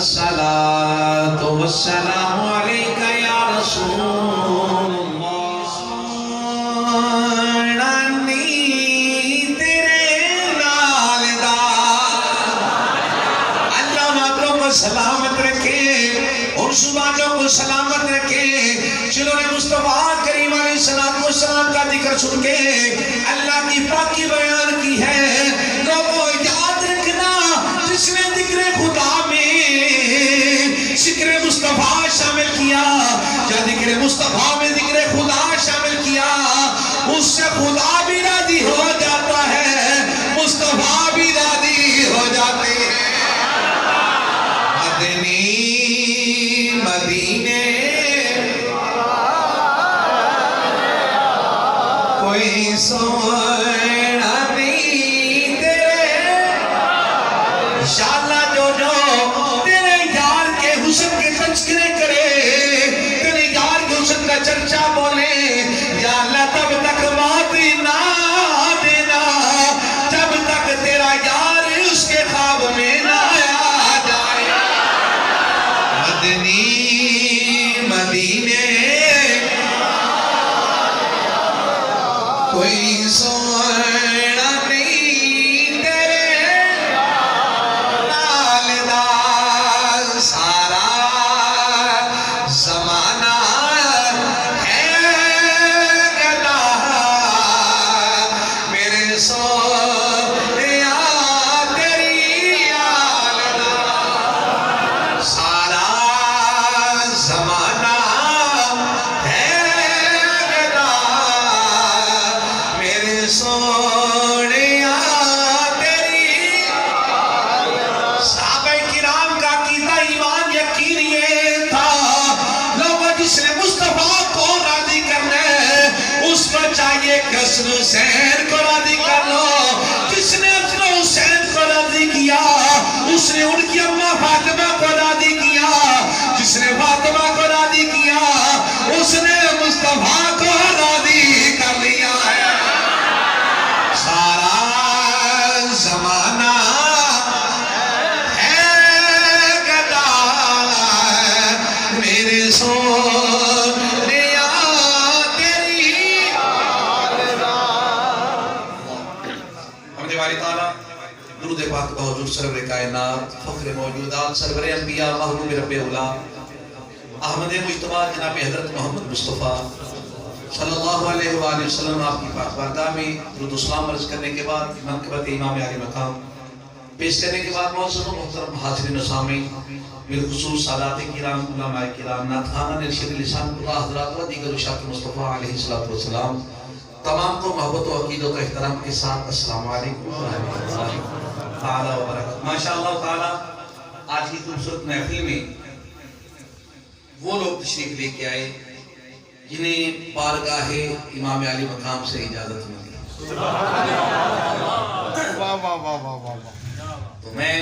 الصلاۃ والسلام علیک یا رسول اللہ نانی تیرے نال دا اللہ مادروں کو سلامت رکھے اور زبانوں کو سلامت رکھے جنہوں نے مصطفیٰ کریم علیہ السلام کا ذکر سن کے اللہ کی پاکی بیان کی ہے۔ لوگوں یاد رکھنا جس نے ذکر خدا میں ذکر مصطفیٰ شامل کیا یا ذکر مصطفیٰ میں ذکر خدا شامل کیا اس سے خدا بھی راضی ہو جاتا ہے، مصطفیٰ بھی راضی ہو جاتے ہیں۔ مدنی مدینے کوئی سونا نہیں تیرے انشاءاللہ جو تیرے یار کے حسن کے تذکرے کرے، تیرے یار کے حسن کا چرچا بولے، یا اللہ تب تک بات نہ دینا جب تک تیرا یار اس کے خواب میں نہ آ جائے۔ مدنی مدینے کوئی سونا نہیں تیرے نال دا، سارا زمانہ ہے گدا میرے سونیا تیری آل دا، سارا زمانہ ہے گدا میرے سونیا تیری۔ صحابہ کرام کا عقیدہ ایمان یقین یہ تھا، لوگوں جس نے مصطفیٰ کو راضی کرنا ہے اس کو چاہیے کہ حسن حسین کو راضی کر لو۔ جس نے حسن حسین کو راضی کیا اس نے ان کی اماں فاطمہ کو راضی کیا، جس نے فاطمہ کو راضی کیا اس نے مصطفیٰ کو راضی کر لیا ہے۔ سارا زمانہ ہے گدا میرے سونیا تیری آل دا۔ حمد باری تعالیٰ درود پاک کا حضور سرور کائنات فخر موجودات سرور انبیاء محبوب رب اولا احمد مجتبی جناب حضرت محمد مصطفیٰ صلی اللہ علیہ وآلہ وسلم آپ کی پاک بارگاہ میں درود و سلام عرض کرنے کے بعد منقبت امام عالی مقام پیش کرنے کے بعد معزز و محترم حاضرین و سامعین بالخصوص سادات کرام علماء کرام ناطقان ارشاد لسان اللہ حضرات و دیگر اشاعت مصطفیٰ علیہ السلام تمام کو محبت و عقیدت و احترام کے ساتھ السلام علیکم ورحمۃ اللہ تعالی وبرکاتہ۔ ماشاءاللہ تعالی آج کی خوبصورت محفل میں وہ لوگ تشریف لے کے آئے جنہیں بارگاہ امام علی مقام سے اجازت ملی۔ تو میں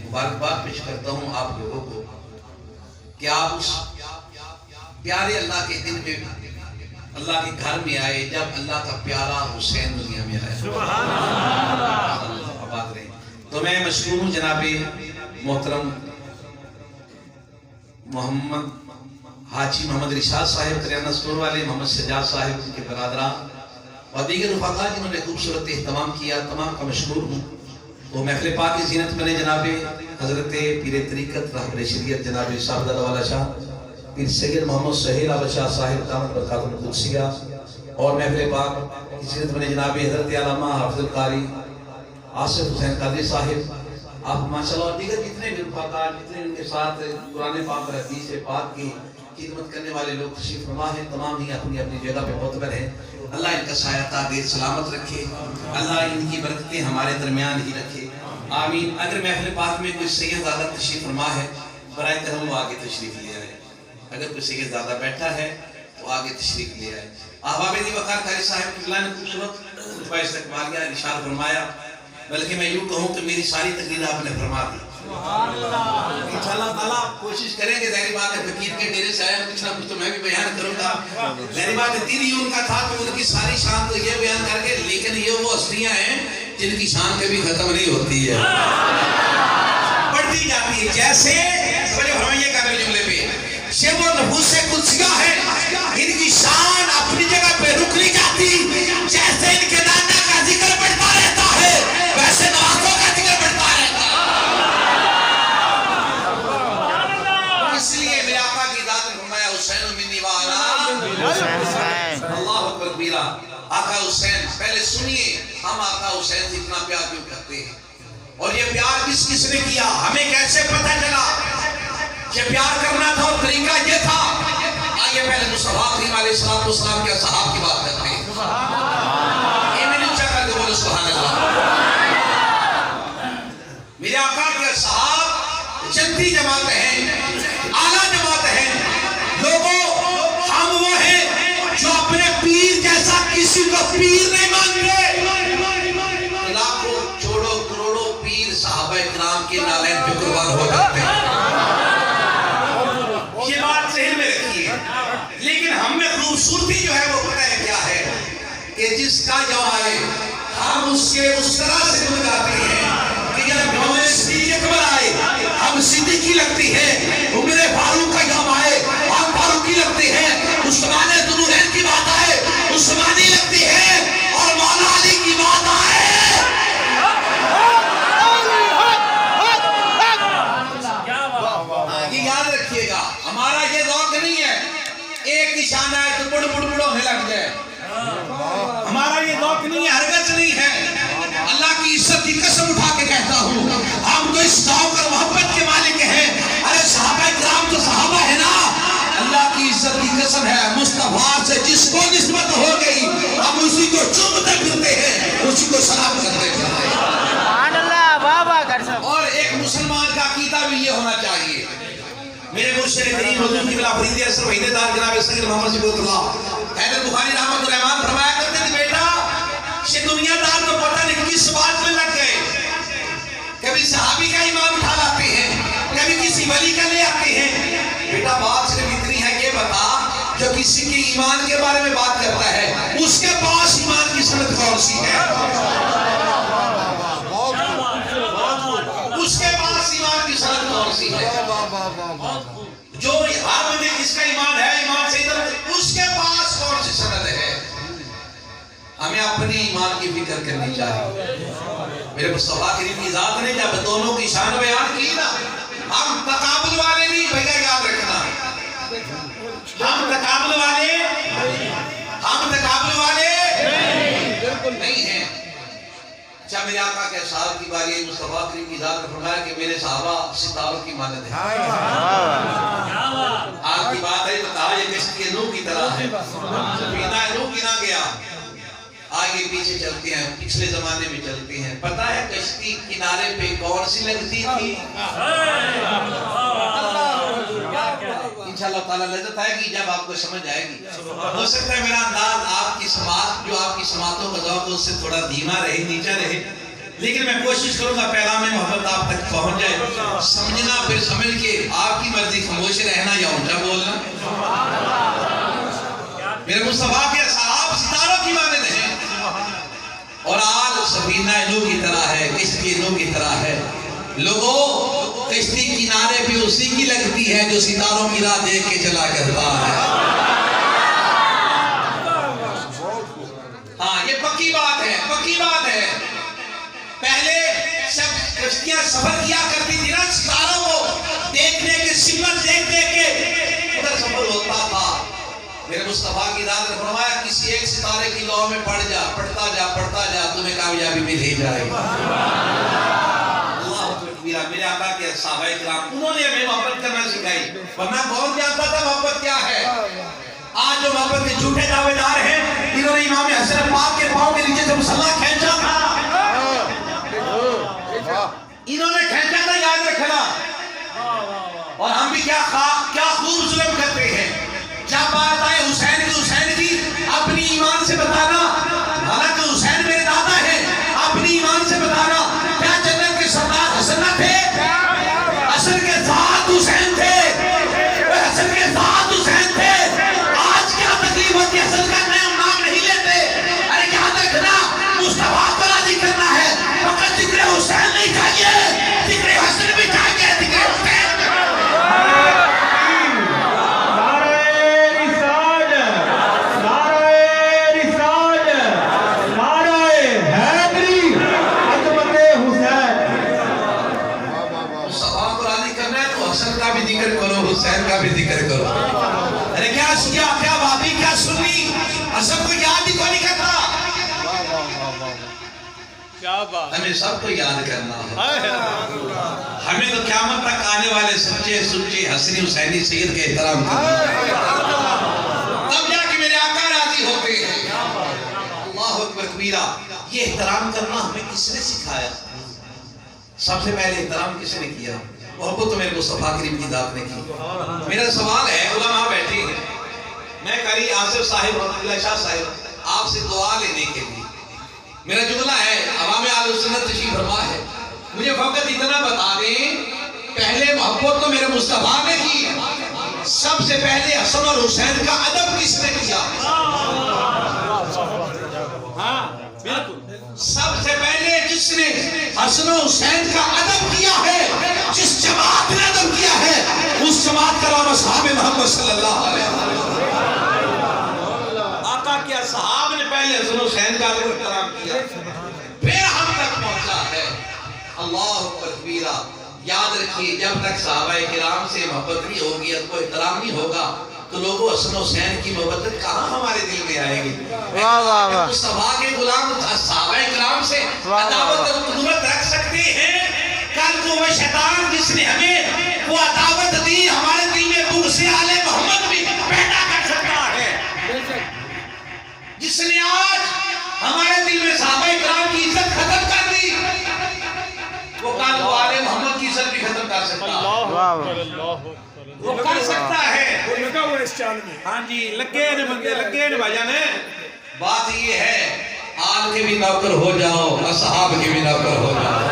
مبارکباد پیش کرتا ہوں آپ لوگوں کو کہ آپ اس پیارے اللہ کے دن میں اللہ کے گھر میں آئے جب اللہ کا پیارا حسین دنیا میں آیا۔ تو میں مشکور ہوں جناب محترم محمد حاجی محمد رشاد صاحب کریانہ سٹور والے، محمد سجاد صاحب کے برادران اور دیگر رفقا جنہوں نے خوبصورت اہتمام کیا، تمام کا مشکور ہوں۔ تو محفل پاک کی زینت میں نے جناب حضرت پیر طریقت رہبر شریعت جناب صاحب والا شاہ پیر سید محمد سہیل آباد شاہ صاحب دامت برکاتہ القدسیہ اور محفل پاک کی زینت میں نے جناب حضرت علامہ حافظ القاری آصف حسین قادری صاحب آپ ماشاءاللہ اور دیگر جتنے بھی رفقا جتنے ان کے ساتھ قرآن پاک اور حدیث پاک کی خدمت کرنے والے لوگ تشریف فرما ہیں، تمام ہی اپنی اپنی جگہ پہ معتبر ہیں۔ اللہ ان کا سایہ تعدیر سلامت رکھے، اللہ ان کی برکتیں ہمارے درمیان ہی رکھے، آمین۔ اگر محفل پاک میں کوئی سید زادہ تشریف فرما ہے برائے کرم وہ آگے تشریف لے آئے، اگر کوئی سید زادہ بیٹھا ہے تو آگے تشریف لے آئے۔ احباب دی وقار قاری صاحب کی اللہ نے خوبصورت خطبہ استقبالیہ ارشاد فرمایا، بلکہ میں یوں کہوں کہ میری ساری تقریر آپ نے فرما دی۔ انشاءاللہ تعالیٰ کوشش کریں گے، ظاہر بات ہے فقیر کے ڈیرے سے آیا کچھ نہ کچھ تو میں بھی بیان کروں گا۔ ظاہر بات ہے دل ہی ان کا تھا کہ ان کی ساری شان تو یہ بیان کر کے، لیکن یہ وہ ہستیاں ہیں جن کی شان کبھی ختم نہیں ہوتی ہے۔ بڑھتی جاتی ہے. جیسے توجہ فرمائیے گا میرے جملے پہ، یہ وہ نفوس قدسیہ ہے، ان کی شان اپنی جگہ پہ رک نہیں جاتی. جیسے ان کے نانا کا ذکر بڑھتا رہتا ہے، ویسے نوازوں کا ذکر بڑھتا رہتا ہے. اس لیے میرے آقا کی ذات نے فرمایا حسین منی والا اللہ اکبر کبیرہ. آقا حسین، پہلے سنیے ہم آقا حسین سے اتنا پیار کیوں کرتے ہیں، اور یہ پیار کس نے کیا، ہمیں کیسے پتہ چلا یہ پیار کرنا تھا اور طریقہ یہ تھا. آئیے پہلے مصطفیٰ کریم علیہ السلام کے اصحاب کی بات کرتے ہیں. ایمین اونچا کر کے بولو سبحان اللہ. میرے آقا کے اصحاب جنتی جماعت ہیں، اعلیٰ جماعت ہیں. لوگوں، ہم وہ ہیں جو اپنے پیر جیسا کسی کو پیر نہیں مانتے. لاکھوں چھوڑو کروڑوں پیر صحابہ کرام کے نالین پہ قربان ہو جاتے ہیں. یہ بات ذہن میں رکھیے. لیکن ہم میں خوبصورتی جو ہے وہ پتہ ہے کیا ہے، کہ جس کا یوم آئے ہم اس کے اس طرح سے گن گاتے ہیں کہ جب یوم صدیق اکبر آئے ہم صدیقی لگتی ہے، عمر فاروق کا یوم آئے ہم فاروقی لگتے ہیں، عثمان ذوالنورین کی بات آئے عثمانی لگتی ہے، اور مولا علی کی بات آئے. یہ یاد رکھیے گا، ہمارا یہ ذوق نہیں ہے ایک نشانہ ہے تو بڑ ہونے لگ جائے. ہمارا یہ ذوق نہیں ہے، ہرگز نہیں ہے. اللہ کی عزت کی قسم اٹھا کے کہتا ہوں، ہم تو اس ذوق اور محبت کے مالک ہیں. ارے صحابہ کرام تو صحابہ ہے نا. اللہ کی عزت کی قسم ہے، مصطفیٰ سے جس کو نسبت ہو گئی ہم اسی کو چومتے پھرتے ہیں، اسی کو سلام کرتے پھرتے ہیں. اور ایک مسلمان کا عقیدہ بھی یہ ہونا چاہیے. میرے مرشد کریم حضور کی بلا فرید اثر وحید دار جناب سید محمد شفیع اللہ حیدر بخاری رحمۃ الرحمن فرمایا کرتے تھے، بیٹا یہ دنیا دار تو پتہ نہیں کس بات میں لگ گئے. کبھی صحابی کا ایمان اٹھا لاتے ہیں، کبھی کسی ولی کا لے آتے ہیں. بیٹا بات صرف اتنی ہے، یہ بتا جو کسی کے ایمان کے بارے میں بات کرتا ہے اس کے پاس ایمان کی سند کون سی ہے؟ اس کے پاس ایمان کی سند کون سی ہے؟ جو ہر بندے جس کا ایمان ہے ایمان سے ادھر، اس کے پاس کون سی سند ہے؟ ہمیں اپنے ایمان کی فکر کرنی چاہیے. میرے مصطفیٰ کریم کی ذات نے جب دونوں کی شان بیان کی نا، ہم تقابل والے نہیں، بھیا یاد رکھنا، ہم تقابل والے نہیں ہیں. اچھا میرے آقا کے اصحاب کی باری ہے. مصطفیٰ کریم کی ذات نے فرمایا کہ میرے صحابہ ستاروں کی مانند ہیں. آج کی بات ہے، بتاؤ یہ کشتی نوح کی طرح ہے. سفینہ نوح گنا گیا، آگے پیچھے چلتے ہیں، پچھلے زمانے میں چلتے ہیں. پتہ ہے کشتی کنارے پہ کون سی لگتی تھی؟ انشاءاللہ تعالیٰ لذت آئے گی جب آپ کو سمجھ آئے گی. ہو سکتا ہے میرا انداز آپ کی سماعت جو آپ کی سماعتوں کا ذوق اس سے تھوڑا دھیما رہے، نیچا رہے، لیکن میں کوشش کروں گا پیغام محبت آپ تک پہنچ جائے. سمجھنا پھر سمجھ کے آپ کی مرضی، خاموش رہنا یا اونچا بولنا. میرے مصطفیٰ کے اصحاب ستاروں کی مانند ہیں، اور آل سفینہ نوح کی طرح ہے، کشتی نوح کی طرح ہے. لوگوں، کشتی کنارے پہ اسی کی لگتی ہے جو ستاروں کی راہ دیکھ کے چلا کرتا ہے. ہاں یہ پکی بات ہے، پکی بات ہے. پہلے سب کشتیاں سفر کیا کرتی تھی نا، ستاروں کو دیکھنے کے سمت دیکھ کے ادھر سفر ہوتا تھا. میرے مصطفیٰ کی ذات نے فرمایا کسی ایک ستارے کی لو میں پڑھ جا، پڑھتا جا تمہیں کامیابی مل ہی جائے گی. میرے آقا کے صحابہ کرام انہوں نے ہمیں محبت کرنا سکھائی، ورنہ کون جانتا تھا محبت کیا ہے؟ آج جو محبت کے جھوٹے دعوے دار ہیں، انہوں نے امام حسن پاک کے پاؤں کے نیچے سے مسلح کھینچا تھا، انہوں نے کھینچا تھا، یاد رکھنا. اور ہم بھی کیا خوب ظلم کرتے ہیں. جب بات آئے حسین کی اپنی ایمان سے بتانا، حالانکہ حسین میرے دادا ہیں، اپنی ایمان سے بتانا. کیا جنت کے سردار حسن نہ تھے؟ حسن کے ذات حسین تھے، حسن کے ذات حسین تھے. آج کیا تکلیف ہوتی ہے، حسن کا نام نہیں لیتے. ارے یاد رکھنا، مصطفیٰ کو راضی کرنا ہے، فقط ذکر حسین نہیں چاہیے، ذکر حسن بھی چاہیے. حسن کا بھی ذکر کرو، حسین کا بھی ذکر کرو. ارے کیا شیعہ، کیا وہابی، کیا سنی، حسن کو یاد ہی کوئی نہیں کرتا. ہمیں سب کو یاد کرنا ہے. ہمیں تو قیامت تک آنے والے سچے سچے حسنی حسینی سید کے احترام کرنا ہے، تب جا کے میرے آقا راضی ہوتے ہیں. اللہ اکبر کبیرہ. یہ احترام کرنا ہمیں کس نے سکھایا؟ سب سے پہلے احترام کس نے کیا؟ محبت تو میرے مصطفیٰ کریم کی ذات نے کی. میرا سوال ہے، علماء بیٹھے ہیں، میں قاری آصف صاحب رحمۃ اللہ شاہ صاحب آپ سے دعا لینے کے لیے، میرا جملہ ہے، عوام اہل سنت تشریف فرما ہے، مجھے فقط اتنا بتا دیں، پہلے محبت تو میرے مصطفیٰ نے کی، سب سے پہلے حسن اور حسین کا ادب کس نے کیا؟ سب سے پہلے جس نے حسن و حسین کا ادب کیا ہے، جس جماعت نے ادب کیا ہے، اس جماعت کا نام اصحاب محمد صلی اللہ علیہ وسلم. آقا کے اصحاب نے پہلے حسن و حسین کا ادب احترام کیا، پھر ہم تک پہنچا ہے. اللہ اکبر کبیرہ. یاد رکھیے، جب تک صحابہ کرام سے محبت نہیں ہوگی، ادب و احترام نہیں ہوگا، تو لوگوں حسن و حسین کی محبت کہاں ہمارے دل میں آئے گی؟ مصطفیٰ کے غلام صحابہ کرام سے عداوت اور قدرت رکھ سکتے ہیں؟ کل کو وہ شیطان جس نے ہمیں وہ عداوت دی، ہمارے دل میں بغض آل محمد بھی پیدا کر سکتا ہے. جس نے آج ہمارے دل میں صحابہ کرام کی عزت ختم کر دی، وہ کل کو آل محمد کی عزت بھی ختم کر سکتا ہے. وہ کر سکتا ہے. وہ لگا ہوا اس چال میں. ہاں جی، لگے نے بندے، لگے نے بھائی جان. بات یہ ہے، آل کے بھی نوکر ہو جاؤ، اصحاب کے بھی نوکر ہو جاؤ.